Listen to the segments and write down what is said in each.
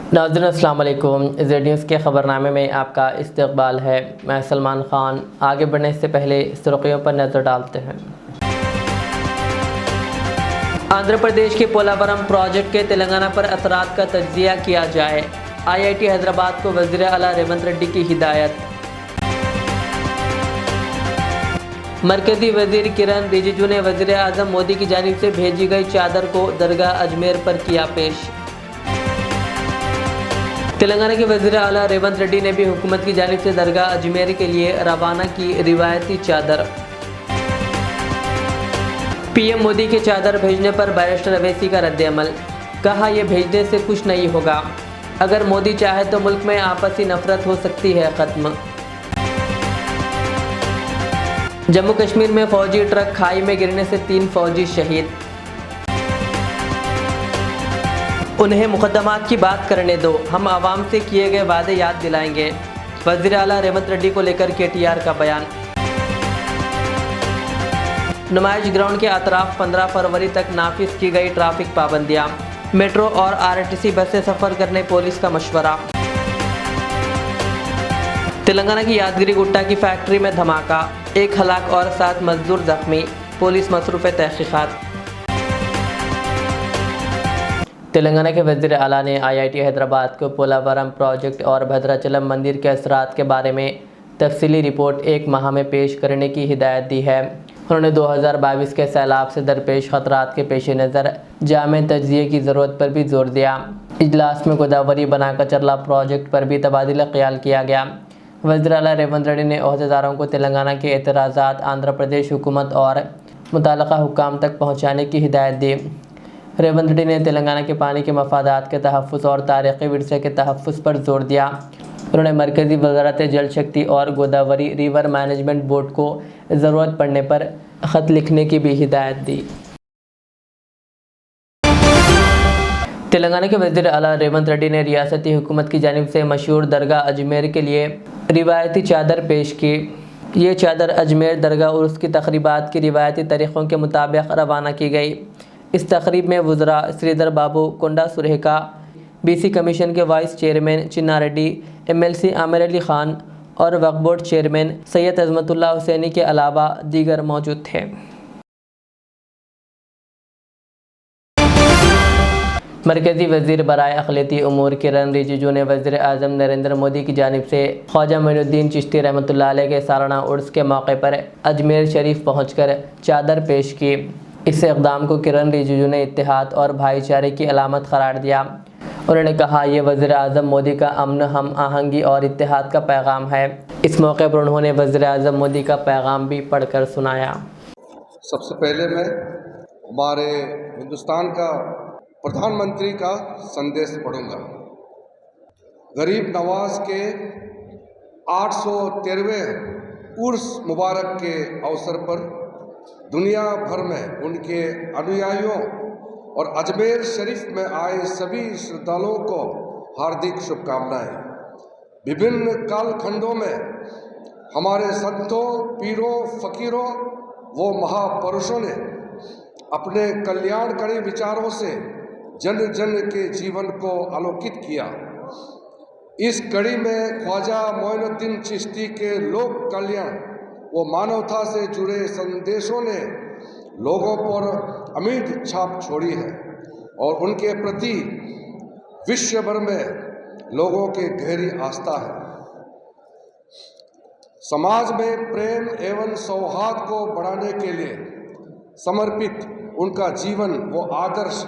नाज़रीन अस्सलाम वालेकुम। ज़ेड न्यूज़ के ख़बरनामे में आपका इस्तकबाल है। मैं सलमान ख़ान। आगे बढ़ने से पहले सुर्खियों पर नज़र डालते हैं। आंध्र प्रदेश के पोलावरम प्रोजेक्ट के तेलंगाना पर असरात का तज्ज़िया किया जाए। IIT हैदराबाद को वज़ीर आला रेवंत रेड्डी की हिदायत। मरकज़ी वज़ीर किरण रिजिजू ने वज़ीर आज़म मोदी की जानिब से भेजी गई चादर को दरगाह अजमेर पर किया पेश। तेलंगाना के वज़ीर आला रेवंत रेड्डी ने भी हुकूमत की जानिब से दरगाह अजमेर के लिए रवाना की रिवायती चादर। PM मोदी के चादर भेजने पर बैरिस्टर अवैसी का रद्द-ए-अमल। कहा यह भेजने से कुछ नहीं होगा, अगर मोदी चाहे तो मुल्क में आपसी नफरत हो सकती है ख़त्म। जम्मू कश्मीर में फौजी ट्रक खाई में गिरने से 3 फौजी शहीद। उन्हें मुकदमात की बात करने दो, हम आवाम से किए गए वादे याद दिलाएंगे। वज़ीर आला रेवंत रेड्डी को लेकर KTR का बयान। नुमाइश ग्राउंड के अतराफ 15 फरवरी तक नाफिज की गई ट्रैफिक पाबंदियां। मेट्रो और RTC बस से सफ़र करने पुलिस का मशवरा। तेलंगाना की यादगिरी गुट्टा की फैक्ट्री में धमाका, 1 हलाक और 7 मजदूर जख्मी। पुलिस मसरूफ़ तहक़ीक़ात। तेलंगाना के वज़ीर आला ने IIT हैदराबाद को पोलावरम प्रोजेक्ट और भद्राचलम मंदिर के असरात के बारे में तफसीली रिपोर्ट 1 माह में पेश करने की हिदायत दी है। उन्होंने 2022 के सैलाब से दरपेश ख़तरात के पेश नज़र जामे तज्ज़िये की ज़रूरत पर भी जोर दिया। इजलास में गोदावरी बनाकर चरला प्रोजेक्ट पर भी तबादला ख्याल किया गया। वज़ीर आला रेवंत रेड्डी ने ओहदेदारों को तेलंगाना के एतराज़ात आंध्र प्रदेश हुकूमत और मुताल्लिक़ा हुक्काम तक पहुँचाने की हिदायत दी। रेवंत रेड्डी ने तेलंगाना के पानी के मफादात के तहफ़्फ़ुज़ और तारीख़ी विरसे के तहफ़्फ़ुज़ पर जोर दिया। उन्होंने मरकज़ी वज़ारत जल शक्ति और गोदावरी रिवर मैनेजमेंट बोर्ड को ज़रूरत पड़ने पर ख़त लिखने की भी हिदायत दी। तेलंगाना के वज़ीर आला रेवंत रेड्डी ने रियासती हुकूमत की जानिब से मशहूर दरगाह अजमेर के लिए रिवायती चादर पेश की। ये चादर अजमेर दरगाह उर्स की तक़रीबात की रिवायती तरीक़ों के मुताबिक रवाना की गई। इस तक़रीब में वज़रा श्रीधर बाबू कोंडा सुरेका, BC कमीशन के वाइस चेयरमैन चिन्ना रेड्डी, MLC आमिर अली ख़ान और वक्फ बोर्ड चेयरमैन सैयद अज़मतुल्लाह हुसैनी के अलावा दीगर मौजूद थे। मरकज़ी वज़ीर बराए अक़लियती उमूर किरण रिजिजू ने वज़ीर आज़म नरेंद्र मोदी की जानिब से ख्वाजा मोइनुद्दीन चिश्ती रहमतुल्लाह अलैह के सालाना उर्स के मौके पर अजमेर शरीफ पहुँचकर चादर पेश की। इस इक़दाम को किरण रिजिजू ने इत्तेहाद और भाईचारे की अलामत करार दिया। उन्होंने कहा यह वज़ीर आज़म मोदी का अमन, हम आहंगी और इत्तेहाद का पैगाम है। इस मौके पर उन्होंने वज़ीर आज़म मोदी का पैगाम भी पढ़कर सुनाया। सबसे पहले मैं हमारे हिंदुस्तान का प्रधानमंत्री का संदेश पढ़ूंगा। गरीब नवाज के 813वें उर्स मुबारक के अवसर पर दुनिया भर में उनके अनुयायियों और अजमेर शरीफ में आए सभी श्रद्धालुओं को हार्दिक शुभकामनाएं। विभिन्न कालखंडों में हमारे संतों, पीरों, फ़कीरों व महापुरुषों ने अपने कल्याणकारी विचारों से जन जन के जीवन को आलोकित किया। इस कड़ी में ख्वाजा मोइनुद्दीन चिश्ती के लोक कल्याण व मानवता से जुड़े संदेशों ने लोगों पर अमिट छाप छोड़ी है और उनके प्रति विश्व भर में लोगों की गहरी आस्था है। समाज में प्रेम एवं सौहार्द को बढ़ाने के लिए समर्पित उनका जीवन व आदर्श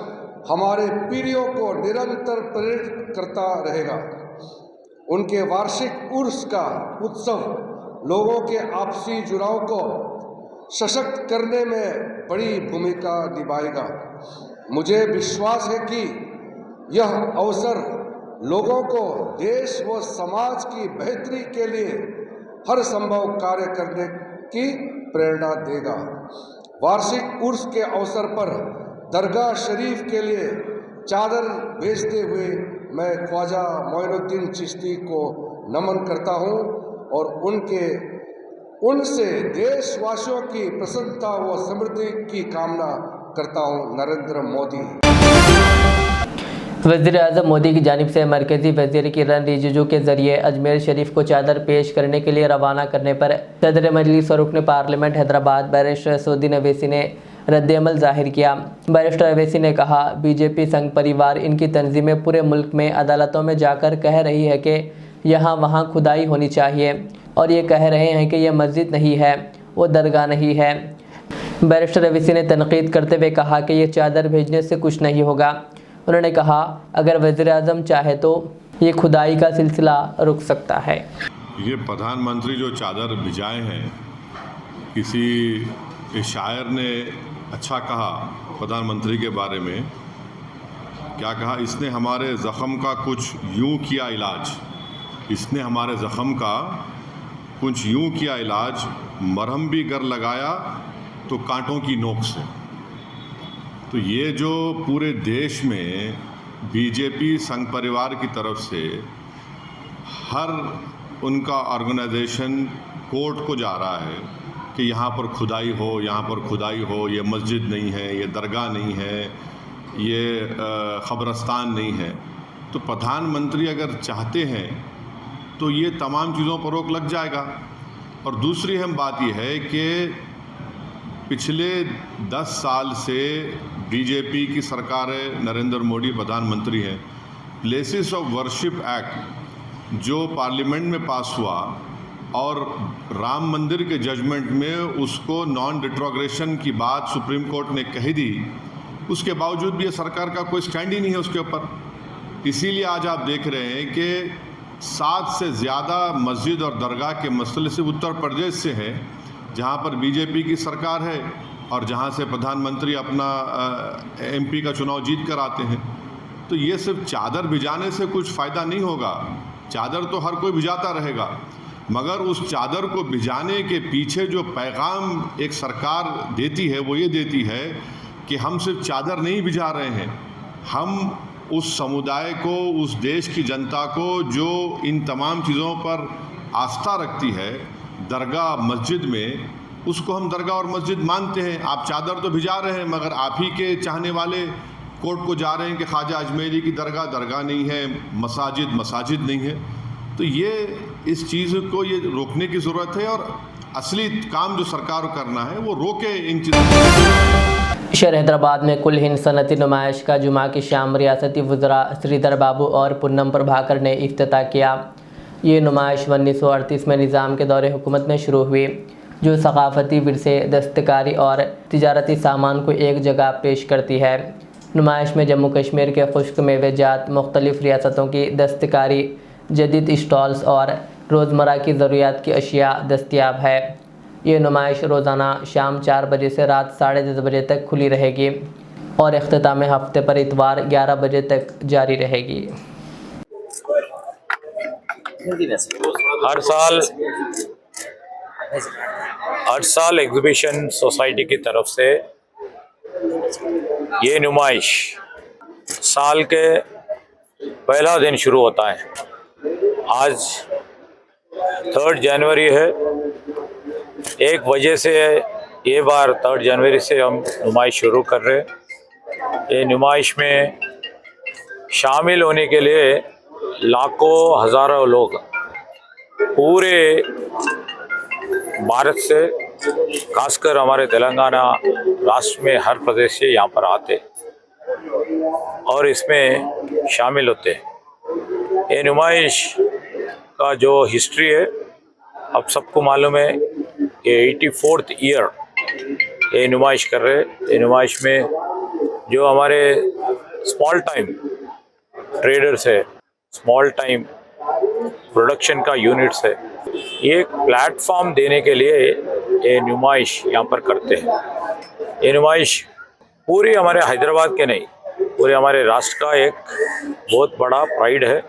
हमारे पीढ़ियों को निरंतर प्रेरित करता रहेगा। उनके वार्षिक उर्स का उत्सव लोगों के आपसी जुड़ाव को सशक्त करने में बड़ी भूमिका निभाएगा। मुझे विश्वास है कि यह अवसर लोगों को देश व समाज की बेहतरी के लिए हर संभव कार्य करने की प्रेरणा देगा। वार्षिक उर्स के अवसर पर दरगाह शरीफ के लिए चादर भेजते हुए मैं ख्वाजा मोइनुद्दीन चिश्ती को नमन करता हूँ और उनसे देशवासियों की प्रसन्नता व समृद्धि की कामना करता हूँ। नरेंद्र मोदी। वज़ीर-ए-आज़म मोदी की जानिब से मरकज़ी वज़ीर किरण रिजिजू के ज़रिए अजमेर शरीफ को चादर पेश करने के लिए रवाना करने पर सदर मजलिस और रुकन पार्लियामेंट हैदराबाद बैरिस्टर असदुद्दीन अवैसी ने रद्द-ए-अमल ज़ाहिर किया। बैरिस्टर अवैसी ने कहा, बीजेपी संघ परिवार इनकी तंजीमें पूरे मुल्क में अदालतों में जाकर कह रही है कि यहाँ वहाँ खुदाई होनी चाहिए और ये कह रहे हैं कि यह मस्जिद नहीं है, वो दरगाह नहीं है। बैरिस्टर अवैसी ने तनकीद करते हुए कहा कि ये चादर भेजने से कुछ नहीं होगा। उन्होंने कहा, अगर वज़ीर-ए-आज़म चाहे तो ये खुदाई का सिलसिला रुक सकता है। ये प्रधानमंत्री जो चादर भिजाए हैं, किसी शायर ने अच्छा कहा प्रधानमंत्री के बारे में, क्या कहा, इसने हमारे ज़ख़म का कुछ यूं किया इलाज, इसने हमारे ज़ख़म का कुछ यूं किया इलाज, मरहम भी गर लगाया तो कांटों की नोक से। तो ये जो पूरे देश में बीजेपी संघ परिवार की तरफ से हर उनका ऑर्गेनाइजेशन कोर्ट को जा रहा है कि यहाँ पर खुदाई हो, यहाँ पर खुदाई हो, ये मस्जिद नहीं है, ये दरगाह नहीं है, ये ख़बरस्तान नहीं है। तो प्रधानमंत्री अगर चाहते हैं तो ये तमाम चीज़ों पर रोक लग जाएगा। और दूसरी अहम बात यह है कि पिछले 10 साल से बीजेपी की सरकार है, नरेंद्र मोदी प्रधानमंत्री हैं। प्लेसेस ऑफ वर्शिप एक्ट जो पार्लियामेंट में पास हुआ और राम मंदिर के जजमेंट में उसको नॉन रिट्रोग्रेशन की बात सुप्रीम कोर्ट ने कह दी, उसके बावजूद भी ये सरकार का कोई स्टैंड ही नहीं है उसके ऊपर। इसीलिए आज आप देख रहे हैं कि 7 से ज़्यादा मस्जिद और दरगाह के मसले सिर्फ उत्तर प्रदेश से है, जहाँ पर बीजेपी की सरकार है और जहाँ से प्रधानमंत्री अपना एमपी का चुनाव जीत कर आते हैं। तो ये सिर्फ चादर भिजाने से कुछ फ़ायदा नहीं होगा। चादर तो हर कोई भिजाता रहेगा, मगर उस चादर को भिजाने के पीछे जो पैगाम एक सरकार देती है वो ये देती है कि हम सिर्फ चादर नहीं भिजा रहे हैं, हम उस समुदाय को, उस देश की जनता को जो इन तमाम चीज़ों पर आस्था रखती है, दरगाह मस्जिद में, उसको हम दरगाह और मस्जिद मानते हैं। आप चादर तो भिजा रहे हैं, मगर आप ही के चाहने वाले कोर्ट को जा रहे हैं कि ख्वाजा अजमेरी की दरगाह दरगाह नहीं है, मसाजिद मसाजिद नहीं है। तो ये इस चीज़ को ये रोकने की ज़रूरत है और असली काम जो सरकार को करना है वो रोके इन चीज़ों। शहर हैदराबाद में कुल हिंद सनती नुमाइश का जुमा की शाम रियासती वज़रा श्रीधर बाबू और पुन्नम प्रभाकर ने इफ्तिताह किया। ये नुमाइश 1938 में निज़ाम के दौरे हुकूमत में शुरू हुई, जो सकाफ़ती विरसे, दस्तकारी और तिजारती सामान को एक जगह पेश करती है। नुमाइश में जम्मू कश्मीर के खुश्क मेवेजात, मुख्तलिफ़ रियासतों की दस्तकारी, जदीद स्टॉल्स और रोज़मर्रा की ज़रूरियात की अशिया दस्तयाब है। ये नुमाइश रोज़ाना शाम 4 बजे से रात 10:30 बजे तक खुली रहेगी और इख्तिताम हफ्ते पर इतवार 11 बजे तक जारी रहेगी। हर साल एग्जीबिशन सोसाइटी की तरफ से ये नुमाइश साल के पहला दिन शुरू होता है। आज 3 जनवरी है। एक वजह से ये बार 3 जनवरी से हम नुमाइश शुरू कर रहे हैं। ये नुमाइश में शामिल होने के लिए लाखों हज़ारों लोग पूरे भारत से, खासकर हमारे तेलंगाना राष्ट्र में हर प्रदेश से यहाँ पर आते और इसमें शामिल होते हैं। ये नुमाइश का जो हिस्ट्री है अब सबको मालूम है। ये 84th ईयर ये नुमाइश कर रहे हैं। ये नुमाइश में जो हमारे स्मॉल टाइम ट्रेडर्स है, स्मॉल टाइम प्रोडक्शन का यूनिट्स है, ये प्लेटफॉर्म देने के लिए ये नुमाइश यहाँ पर करते हैं। ये नुमाइश पूरी हमारे हैदराबाद के नहीं, पूरे हमारे राष्ट्र का एक बहुत बड़ा प्राइड है।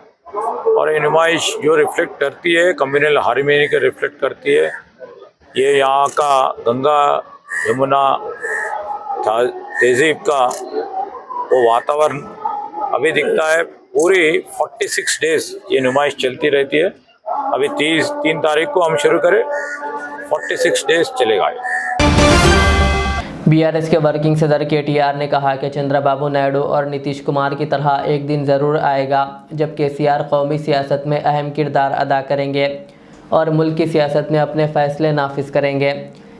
और ये नुमाइश जो रिफ्लेक्ट करती है कम्युनल हार्मनी को रिफ्लेक्ट करती है। ये यहाँ का गंगा यमुना तहजीब का वो वातावरण अभी दिखता है। पूरी 46 डेज ये नुमाइश चलती रहती है। अभी 3 तारीख को हम शुरू करें, 46 डेज चलेगा। बीआरएस के वर्किंग सदर केटीआर ने कहा कि चंद्रबाबू नायडू और नीतीश कुमार की तरह एक दिन ज़रूर आएगा जब केसीआर कौमी सियासत में अहम किरदार अदा करेंगे और मुल्क की सियासत में अपने फ़ैसले नाफिज करेंगे।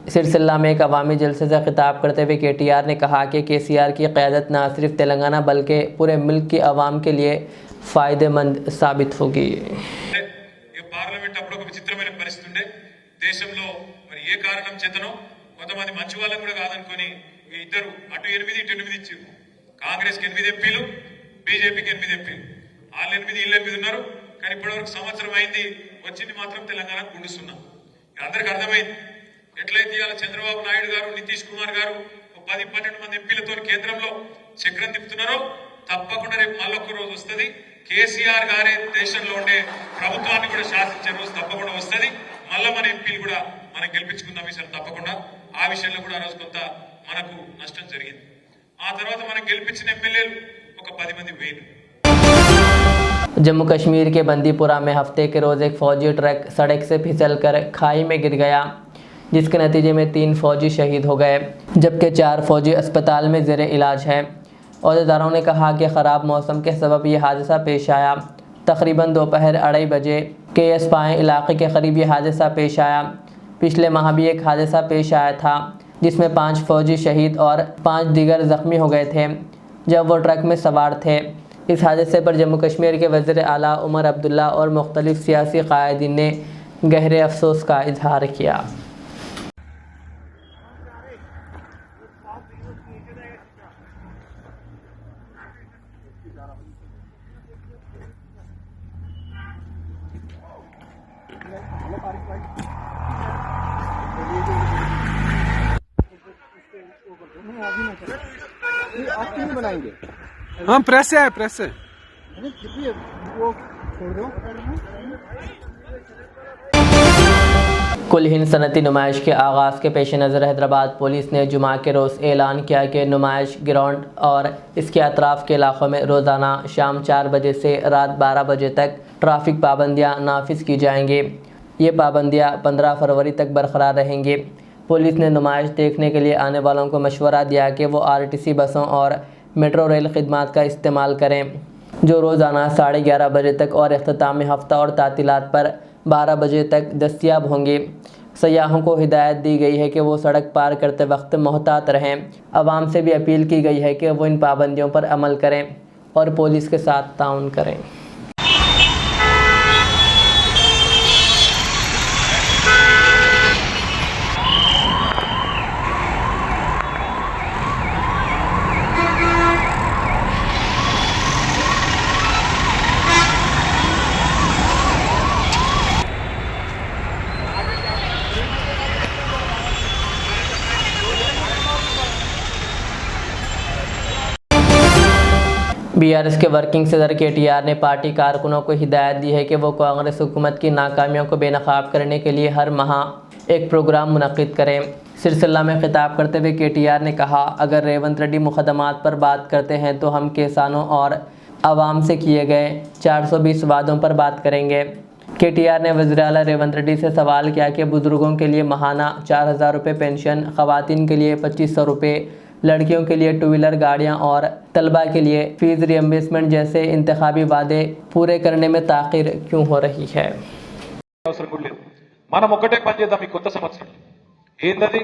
सिरसिल्ला में एक अवामी जलसे से खिताब करते हुए केटीआर ने कहा कि केसीआर की क़यादत न सिर्फ तेलंगाना बल्कि पूरे मुल्क की आवाम के लिए फ़ायदेमंद साबित होगी। పార్లమెంట్ అప్పుడు ఒక విచిత్రమైన పరిస్థితి ఉండే దేశంలో మరి ఏ కారణం చేతనో కొంతమంది మంచి వాళ్ళని కూడా కాదనుకొని ఈ ఇద్దరు అటు 8 ఇటు 8 ఇచ్చారు. కాంగ్రెస్కి 8 ఎంపీలు, బీజేపీకి 8 ఎంపీలు, వాళ్ళు 8 వీళ్ళు 8 ఉన్నారు. కానీ ఇప్పటివరకు సంవత్సరం అయింది, వచ్చింది మాత్రం తెలంగాణ గుండుస్తున్నాం. అందరికి అర్థమైంది ఎట్లయితే ఇవాళ చంద్రబాబు నాయుడు గారు, నితీష్ కుమార్ గారు 10-12 మంది ఎంపీలతో కేంద్రంలో చక్రం తిప్పుతున్నారో తప్పకుండా రేపు మళ్ళొక్క రోజు వస్తుంది. కేసీఆర్ గారే దేశంలో ఉండే ప్రభుత్వాన్ని కూడా శాసించే రోజు తప్పకుండా వస్తుంది. మళ్ళా మన ఎంపీలు కూడా మనం గెలిపించుకున్న విషయం తప్పకుండా ఆ విషయంలో కూడా ఆ రోజు కొంత మనకు నష్టం జరిగింది. ఆ తర్వాత మనం గెలిపించిన ఎమ్మెల్యేలు ఒక 10 మంది పోయినారు. जम्मू कश्मीर के बंदीपुरा में हफ्ते के रोज़ एक फ़ौजी ट्रक सड़क से फिसलकर खाई में गिर गया, जिसके नतीजे में 3 फ़ौजी शहीद हो गए जबकि 4 फ़ौजी अस्पताल में ज़ेर इलाज हैं। अहदेदारों ने कहा कि ख़राब मौसम के सबब ये हादसा पेश आया। तकरीबन दोपहर 2:30 बजे KS पाएँ इलाके के करीब ये हादसा पेश आया। पिछले माह भी एक हादसा पेश आया था जिसमें 5 फ़ौजी शहीद और 5 दीगर ज़ख्मी हो गए थे जब वो ट्रक में सवार थे। इस हादसे पर जम्मू कश्मीर के वज़ीर आला उमर अब्दुल्ला और मुख्तलिफ सियासी क़ायदीन ने गहरे अफसोस का इजहार किया। बनाएंगे हम प्रेस है वो छोड़ दो। कुल हिंद सनती नुमाइश के आगाज़ के पेश नज़र हैदराबाद पुलिस ने जुमा के रोज़ ऐलान किया कि नुमाइश ग्राउंड और इसके अतराफ़ के इलाक़ों में रोज़ाना शाम 4 बजे से रात 12 बजे तक ट्रैफिक पाबंदियाँ नाफिज की जाएंगी। ये पाबंदियाँ 15 फरवरी तक बरकरार रहेंगी। पुलिस ने नुमाइश देखने के लिए आने वालों को मशवरा दिया कि वो RTC बसों और मेट्रो रेल खिदमात का इस्तेमाल करें जो रोज़ाना 11:30 बजे तक और इख्तितामी हफ्ता और तातीलात पर 12 बजे तक दस्तियाब होंगी। सयाहों को हिदायत दी गई है कि वो सड़क पार करते वक्त मोहतात रहें। आवाम से भी अपील की गई है कि वो इन पाबंदियों पर अमल करें और पुलिस के साथ ताउन करें। बीआरएस के वर्किंग सदर केटीआर ने पार्टी कारकुनों को हिदायत दी है कि वो कांग्रेस हुकूमत की नाकामियों को बेनकाब करने के लिए हर माह एक प्रोग्राम मुनक़िद करें। सिरसिल्ला में खिताब करते हुए केटीआर ने कहा, अगर रेवंत रेड्डी मुकदमात पर बात करते हैं तो हम किसानों और आवाम से किए गए 420 वादों पर बात करेंगे। केटीआर ने वज़ीर आला रेवंत रेड्डी से सवाल किया कि बुज़ुर्गों के लिए माहाना 4000 रुपये पेंशन, ख़वातीन के लिए 2500 रुपये, लड़कियों के लिए 2 व्हीलर गाड़ियाँ और तलबा के लिए फ़ीस रियम्बर्समेंट जैसे इंतखाबी वादे पूरे करने में ताख़ीर क्यों हो रही है। మనం ఒకటే పని చేద్దాం. ఈ కొత్త సంవత్సరం ఏందది?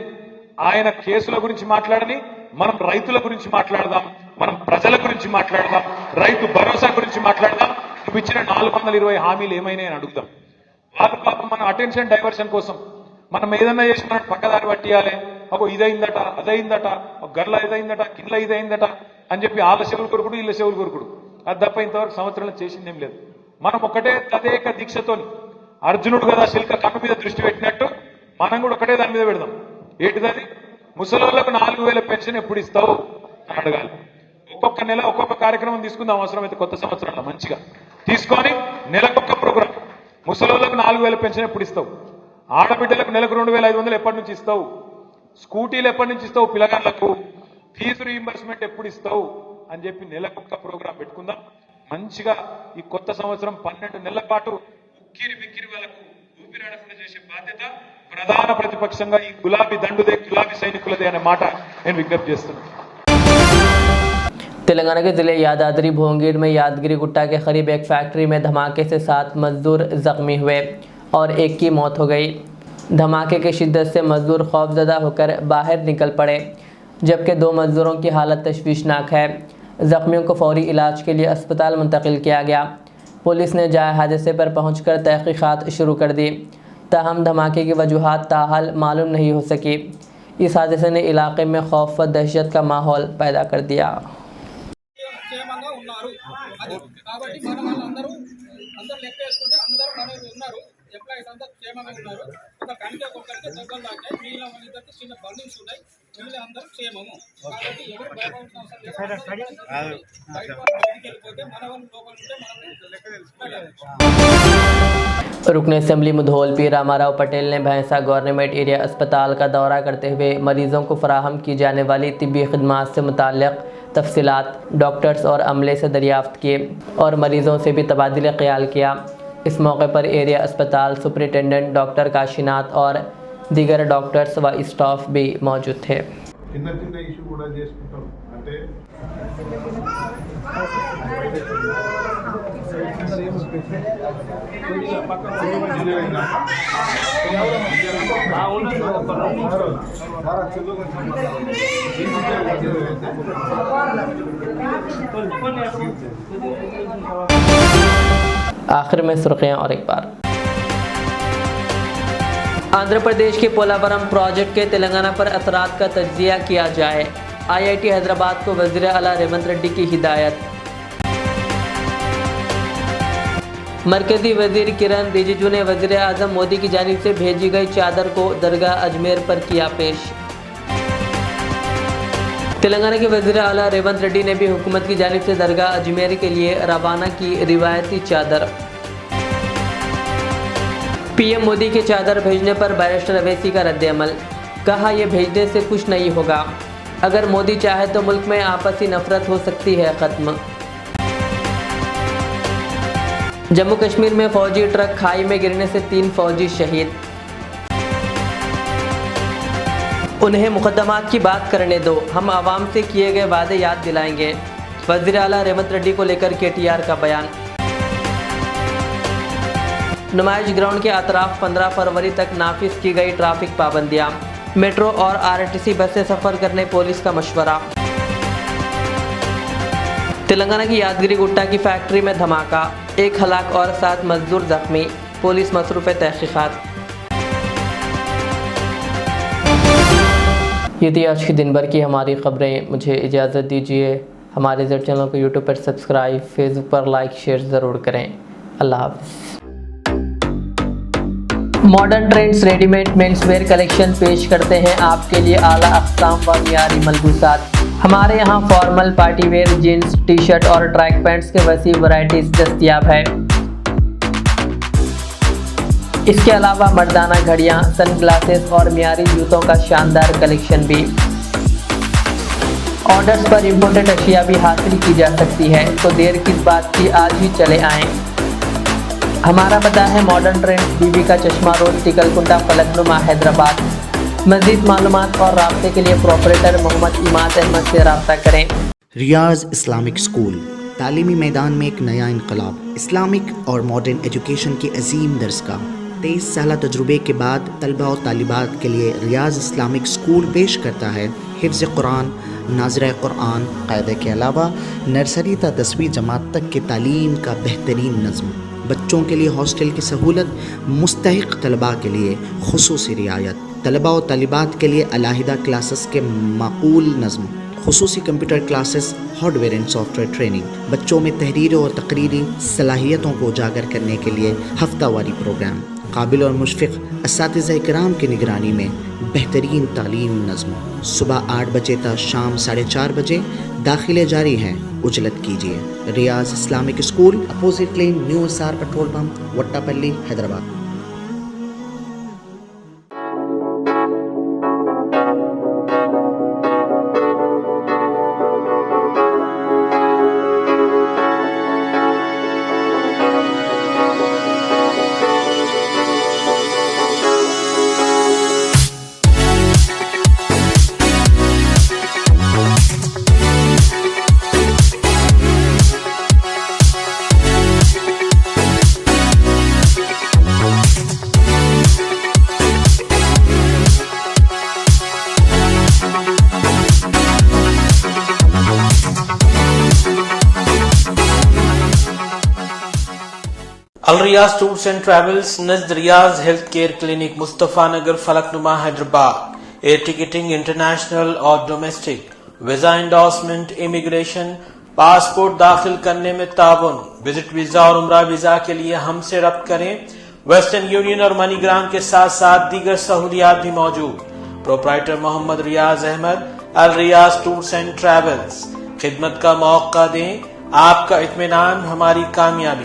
ఆయన కేసుల గురించి మాట్లాడని, మనం రైతుల గురించి మాట్లాడదాం, మనం ప్రజల గురించి మాట్లాడదాం, రైతు భరోసా గురించి మాట్లాడదాం. నువ్వు ఇచ్చిన 420 హామీలు ఏమైనా అని అడుగుదాం. వాళ్ళు పాపం మన అటెన్షన్ డైవర్షన్ కోసం మనం ఏదన్నా చేసి మనం పక్కదారి పట్టియాలి, అగో ఇదైందట, అదైందట, గర్ల ఇదైందట, కింద ఇదైందట అని చెప్పి వాళ్ళ చెవులు కొరుకుడు, వీళ్ళ చెవులు కొరుకుడు. అది తప్ప ఇంతవరకు సంవత్సరంలో చేసిందేం లేదు. మనం ఒకటే తదేక దీక్షతోని అర్జునుడు కదా శిల్క కన్ను మీద దృష్టి పెట్టినట్టు మనం కూడా ఒకటే దాని మీద పెడదాం. ఏంటిది? ముసలోళ్ళకు 4000 పెన్షన్ ఎప్పుడు ఇస్తావు అని అడగాలి. ఒక్కొక్క నెల ఒక్కొక్క కార్యక్రమం తీసుకుందాం. అవసరమైతే కొత్త సంవత్సరంలో మంచిగా తీసుకొని నెలకొక్క ప్రోగ్రాం. ముసలోళ్ళకు 4000 పెన్షన్ ఎప్పుడు ఇస్తావు? ఆడబిడ్డలకు నెలకు 2500 ఎప్పటి నుంచి ఇస్తావు? స్కూటీలు ఎప్పటి నుంచి ఇస్తావు? పిల్లగాళ్లకు ఫీజు రీయింబర్స్మెంట్ ఎప్పుడు ఇస్తావు అని చెప్పి నెలకొక్క ప్రోగ్రాం పెట్టుకుందాం. మంచిగా ఈ కొత్త సంవత్సరం 12 నెలల పాటు ఉక్కిరి బిక్కిరి వాళ్ళకు ఊపిరి వెళ్లాడకుండా చేసే బాధ్యత ప్రధాన ప్రతిపక్షంగా ఈ గులాబీ దండుదే గులాబీ సైనికులదే అనే మాట నేను విజ్ఞప్తి చేస్తున్నాను. तेलंगाना के ज़िले यादाद्री भोंगीर में यादगिरी गुट्टा के करीब एक फैक्ट्री में धमाके से 7 मजदूर ज़ख्मी हुए और एक की मौत हो गई। धमाके की शिद्दत से मजदूर खौफजदा होकर बाहर निकल पड़े, जबकि 2 मजदूरों की हालत तशवीशनाक है। ज़ख्मियों को फौरी इलाज के लिए अस्पताल मुंतकिल किया गया। पुलिस ने जाए हादसे पर पहुंचकर तहकीकात शुरू कर दी, ताहम धमाके की वजूहात ताहाल मालूम नहीं हो सकी। इस हादसे ने इलाके में खौफ व दहशत का माहौल पैदा कर दिया। క్షేమంగా ఉన్నారు. అది కాబట్టి మన వాళ్ళందరూ లెక్క వేసుకుంటే అందరూ మనోళ్ళు ఉన్నారు, ఎంప్లాయీస్ అందరూ క్షేమంగా ఉన్నారు. ఒక గంటకి ఒక్కరికి దెబ్బలు తాకాయి, మిగిలిన వాళ్ళిద్దరికి చిన్న బర్నింగ్స్ ఉన్నాయి, మిగిలిన అందరూ క్షేమము. కాబట్టి ఎవరు భయపడాల్సిన అవసరం లేదు. బయట వాళ్ళు బయటికి వెళ్ళిపోతే మన వాళ్ళు లోపల ఉంటే మనం లెక్క తెలుసుకోవాలి. रुकन असेंबली मुधोल पी रामाराव पटेल ने भैंसा गवर्नमेंट एरिया अस्पताल का दौरा करते हुए मरीज़ों को फराहम की जाने वाली तिब्बी खदमात से मुताल्लिक़ तफसीलात डॉक्टर्स और अमले से दरियाफ्त किए और मरीज़ों से भी तबादला ख्याल किया। इस मौके पर एरिया अस्पताल सुपरिटेंडेंट डॉक्टर काशीनाथ और दीगर डॉक्टर्स व स्टाफ भी मौजूद थे। చిన్న చిన్న ఇష్యూ కూడా చేసుకుంటాం అంటే आखिर में सुर्खियां और एक बार। आंध्र प्रदेश के पोलावरम प्रोजेक्ट के तेलंगाना पर असरात का तज्जिया किया जाए, IIT हैदराबाद को वज़ीर आला रेवंत रेड्डी की हिदायत। मरकज़ी वज़ीर किरण रिजिजू ने वज़ीर आज़म मोदी की जानिब से भेजी गई चादर को दरगाह अजमेर पर किया पेश। तेलंगाना के वज़ीर आला रेवंत रेड्डी ने भी हुकूमत की जानिब से दरगाह अजमेर के लिए रवाना की रिवायती चादर। PM मोदी के चादर भेजने पर बैरिस्टर अवैसी का रद्द-ए-अमल, कहा यह भेजने से कुछ नहीं होगा, अगर मोदी चाहे तो मुल्क में आपसी नफरत हो सकती है ख़त्म। जम्मू कश्मीर में फौजी ट्रक खाई में गिरने से 3 फौजी शहीद। उन्हें मुकदमात की बात करने दो, हम आवाम से किए गए वादे याद दिलाएंगे, वज़ीर आला रेवंत रेड्डी को लेकर KTR का बयान। नुमाइश ग्राउंड के अतराफ 15 फरवरी तक नाफिज की गई ट्रैफिक पाबंदियां, मेट्रो और RTC बस से सफ़र करने पुलिस का मशवरा। तेलंगाना की यादगिरी गुट्टा की फैक्ट्री में धमाका, 1 हलाक और 7 मजदूर जख्मी, पुलिस मसरूफ़ तहकीकात। ये थी आज की दिन भर की हमारी खबरें। मुझे इजाज़त दीजिए। हमारे ज़ेड चैनल को यूट्यूब पर सब्सक्राइब, फेसबुक पर लाइक शेयर ज़रूर करें। अल्लाह हाफ़िज़। Modern trends readymade menswear collection पेश करते हैं आपके लिए आला अक़साम व मियारी मलबूसात। हमारे यहाँ formal party wear jeans, T shirt और ट्रैक पैंट्स के वसी वैरायटीज़ दस्तयाब है। इसके अलावा मर्दाना घड़ियाँ, सन ग्लासेस और मियारी जूतों का शानदार कलेक्शन भी। ऑर्डर्स पर इम्पोर्टेड अशिया भी हासिल की जा सकती है, तो देर किस बात की, आज ही चले आएँ। हमारा पता है मॉडर्न ट्रेंड्स, बीबी का चश्मा रोड, टिकलकुंडा, फलकनुमा, हैदराबाद। मज़ीद मालूमात और राब्ते के लिए प्रोपरेटर मोहम्मद इमाद अहमद से रब्ता करें। रियाज इस्लामिक स्कूल तालीमी मैदान में एक नया इनकलाब, इस्लामिक और मॉडर्न एजुकेशन की अजीम दरसगाह। 23 साल तजुर्बे के बाद तलबा और तालिबात के लिए रियाज इस्लामिक स्कूल पेश करता है हिफ्ज़ कुरान, नाज़िरा कुरान, क़ायदे के अलावा नर्सरी ता 10वीं जमात तक की तालीम का बेहतरीन नज़्म। बच्चों के लिए हॉस्टल की सहूलत, मुस्तहिक़ तलबा के लिए खुसूसी रियायत, तलबा और तालिबात के लिए अलहदा क्लासेस के माकूल नज़्म, खुसूसी computer classes, hardware and software training. बच्चों में तहरीर और तकरीरी सलाहियतों को उजागर करने के लिए हफ्तावारी प्रोग्राम। काबिल और मुशफ़िक़ असातिज़ा इकराम की निगरानी में बेहतरीन तालीम नज़्म। सुबह 8 बजे तक शाम 4:30 बजे दाखिले जारी हैं, उजलत कीजिए। Riyaz Islamic school, opposite lane, new SR petrol pump, Vattapalli, Hyderabad. Al Riyaz tours and travels नज़द Riyaz health care clinic Mustafa Nagar Falaknuma Hyderabad. Air ticketing international और domestic, visa endorsement, immigration, passport दाखिल करने में ताउन, विजिट वीजा और उम्रा वीजा के लिए हमसे रब्त करें। वेस्टर्न यूनियन और मनीग्राम के साथ साथ दीगर सहूलियात भी मौजूद। Proprietor Mohammad Riyaz Ahmad, Al Riyaz tours and travels. खिदमत का मौका दें, आपका इत्मीनान हमारी कामयाबी।